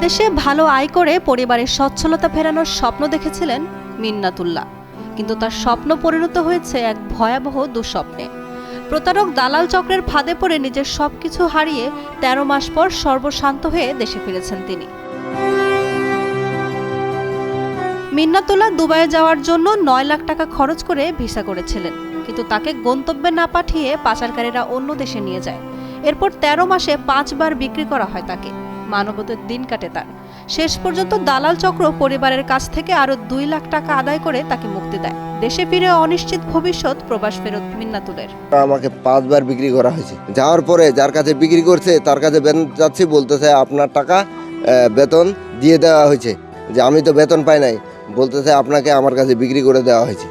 বিদেশে ভালো আয় করে পরিবারের সচ্ছলতা ফেরানোর স্বপ্ন দেখেছিলেন মিন্নাতুল্লাহ, কিন্তু তার স্বপ্ন পরিণত হয়েছে এক ভয়াবহ দুঃস্বপ্নে। প্রতারক দালাল চক্রের ফাঁদে পড়ে নিজের সবকিছু হারিয়ে ১৩ মাস পর সর্বশান্ত হয়ে দেশে ফিরেছেন তিনি। মিন্নাতুল্লাহ দুবাইয়ে যাওয়ার জন্য ৯ লাখ টাকা খরচ করে ভিসা করেছিলেন, কিন্তু তাকে গন্তব্যে না পাঠিয়ে পাচারকারীরা অন্য দেশে নিয়ে যায়। এরপর ১৩ মাসে ৫ বার বিক্রি করা হয় তাকে। মানবতার দিন কাটে তার। শেষ পর্যন্ত দালাল চক্র পরিবারের কাছ থেকে আরো ২ লাখ টাকা আদায় করে তাকে মুক্তি দেয়। দেশে ফিরে অনিশ্চিত ভবিষ্যৎ প্রবাস ফেরত মিন্নাতুলের। আমাকে ৫ বার বিক্রি করা হয়েছে। যাওয়ার পরে যার কাছে বিক্রি করছে তার কাছে বেতন যাচ্ছি, বলতেছে আপনার টাকা বেতন দিয়ে দেওয়া হয়েছে। যে আমি তো বেতন পাই নাই, বলতেছে আপনাকে আমার কাছে বিক্রি করে দেওয়া হয়েছে।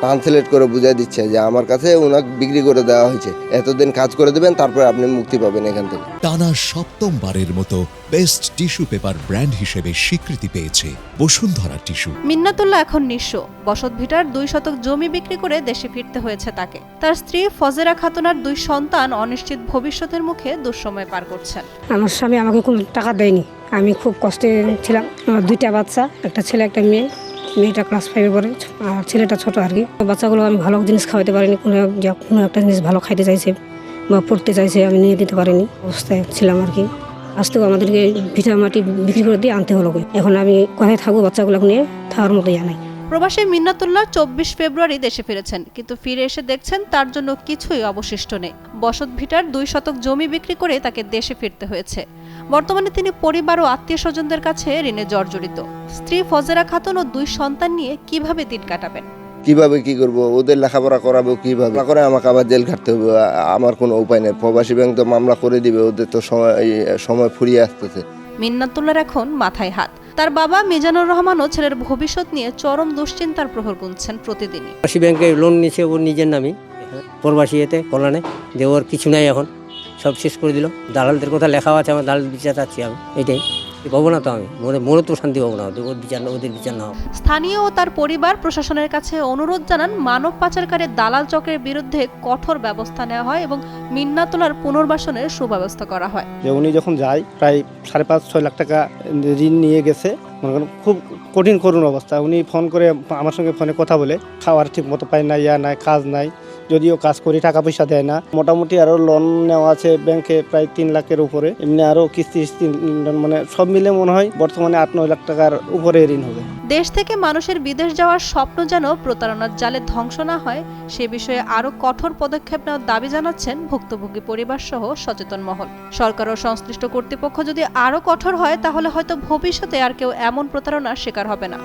ট্রান্সলেট করে বুঝাই দিচ্ছে যে আমার কাছে ওনাকে বিক্রি করে দেওয়া হয়েছে, এতদিন কাজ করে দেবেন তারপরে আপনি মুক্তি পাবেন এখান থেকে। টানা ৭ম বারের মতো বেস্ট টিস্যু পেপার ব্র্যান্ড হিসেবে স্বীকৃতি পেয়েছে বসুন্ধরা টিস্যু। মিন্নাতুল্লাহ এখন নিঃস্ব। বসতভিটার ২ শতক জমি বিক্রি করে দেশে ফিরতে হয়েছে তাকে। তার স্ত্রী ফজেরা খাতুনার 2 সন্তান অনিশ্চিত ভবিষ্যতের মুখে দুঃসময় পার করছেন। আমার স্বামী আমাকে কোনো টাকা দেয়নি, আমি খুব কষ্টে ছিলাম। আমার 2টা বাচ্চা, একটা ছেলে একটা মেয়ে। মেয়েটা ক্লাস 5-এ পড়ে আর ছেলেটা ছোট আর কি। বাচ্চাগুলো আমি ভালো জিনিস খাওয়াতে পারিনি, কোনো একটা জিনিস ভালো খাইতে চাইছে বা পড়তে চাইছে, আমি নিয়ে দিতে পারিনি অবস্থায় ছিলাম আর কি। আজ থেকে আমাদেরকে ভিটা মাটি বিক্রি করে দিয়ে আনতে হলো। এখন আমি কোথায় থাকবো, বাচ্চাগুলো নিয়ে থাকার মতো জানাই। প্রবাসী মিন্নাতুল্লাহ ২৪ ফেব্রুয়ারি দেশে ফিরেছেন, কিন্তু ফিরে এসে দেখছেন তার জন্য কিছুই অবশিষ্ট নেই। বসতভিটার ২ শতক জমি বিক্রি করে তাকে দেশে ফিরতে হয়েছে। বর্তমানে তিনি পরিবার ও আত্মীয় স্বজনদের কাছে ঋণে জর্জরিত। স্ত্রী ফজেরা খাতুন ও 2 সন্তান নিয়ে কিভাবে দিন কাটাবেন? কিভাবে কি করব, ওদের লেখাপড়া করাবো কিভাবে করে, আমাকে আবার জেল খাটতে হবে। আমার কোনো উপায় নেই। প্রবাসী ব্যাংক তো মামলা করে দিবে, ওদের তো সময় ফুরিয়ে আসতেছে। মিন্নাতুল্লাহর এখন মাথায় হাত। তার বাবা মিজানুর রহমানও ছেলের ভবিষ্যৎ নিয়ে চরম দুশ্চিন্তার প্রহর গুনছেন প্রতিদিনই। প্রবাসী ব্যাংকে লোন নিয়েছে ওর নিজের নামে, প্রবাসী এতে কল্যাণে, যে ওর কিছু নাই, এখন সব শেষ করে দিল। দালালদের কথা লেখা আছে, আমার দালাল বিচার চাচ্ছি আমি। এটাই পাবো না তো, আমি মনে তো শান্তি পাবো না, ওর বিচার না, ওদের বিচার না হোক। স্থানীয় ও তার পরিবার প্রশাসনের কাছে অনুরোধ জানান মানব পাচারকারী দালাল চক্রের বিরুদ্ধে কঠোর ব্যবস্থা নেওয়া হয় এবং মিন্নাতুল্লাহর পুনর্বাসনের সুব্যবস্থা করা হয়। যে উনি যখন যায় প্রায় 5.5-6 লাখ টাকা ঋণ নিয়ে গেছে, খুব কঠিন করুণ অবস্থা। উনি ফোন করে আমার সঙ্গে ফোনে কথা বলে, খাওয়ার ঠিক মতো পায় না, নাই কাজ নাই, যদিও কাজ করি টাকা পয়সা দেয় না। মোটামুটি আরও লোন নেওয়া আছে ব্যাংকে প্রায় 3 লাখের উপরে, এমনি আরও কিস্তি মানে সব মিলে মনে হয় বর্তমানে 8-9 লাখ টাকার উপরে ঋণ হবে। দেশ থেকে মানুষের বিদেশ যাওয়ার স্বপ্ন যেন প্রতারণার জালে ধ্বংস না হয়, সে বিষয়ে আরও কঠোর পদক্ষেপ নেওয়ার দাবি জানাচ্ছেন ভুক্তভোগী পরিবার সহ সচেতন মহল। সরকার ও সংশ্লিষ্ট কর্তৃপক্ষ যদি আরও কঠোর হয়, তাহলে হয়তো ভবিষ্যতে আর কেউ এমন প্রতারণার শিকার হবে না।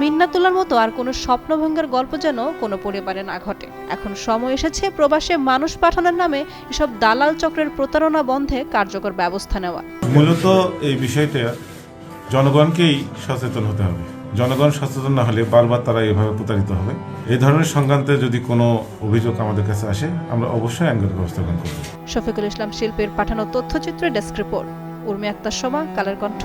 মিন্নাতুল্লাহর মতো আর কোনো স্বপ্নভঙ্গের গল্প যেন কোনো পরিবারে না ঘটে। এখন সময় এসেছে প্রবাসে মানুষ পাঠানোর নামে এসব দালাল চক্রের প্রতারণা বন্ধে কার্যকর ব্যবস্থা নেওয়া। মূলত এই বিষয়টা জনগণকেই সচেতন হতে হবে। জনগণ সচেতন না হলে বারবার তারা এভাবে প্রতারিত হবে। এই ধরনের সংক্রান্তে যদি কোনো অভিযোগ আমাদের কাছে আসে, আমরা অবশ্যই আইনগত ব্যবস্থা গ্রহণ করব। শফিকুল ইসলাম শিল্পীর পাঠানো তথ্যচিত্রে ডেস্ক রিপোর্ট। উর্মি আক্তার শোভা, কালের কণ্ঠ।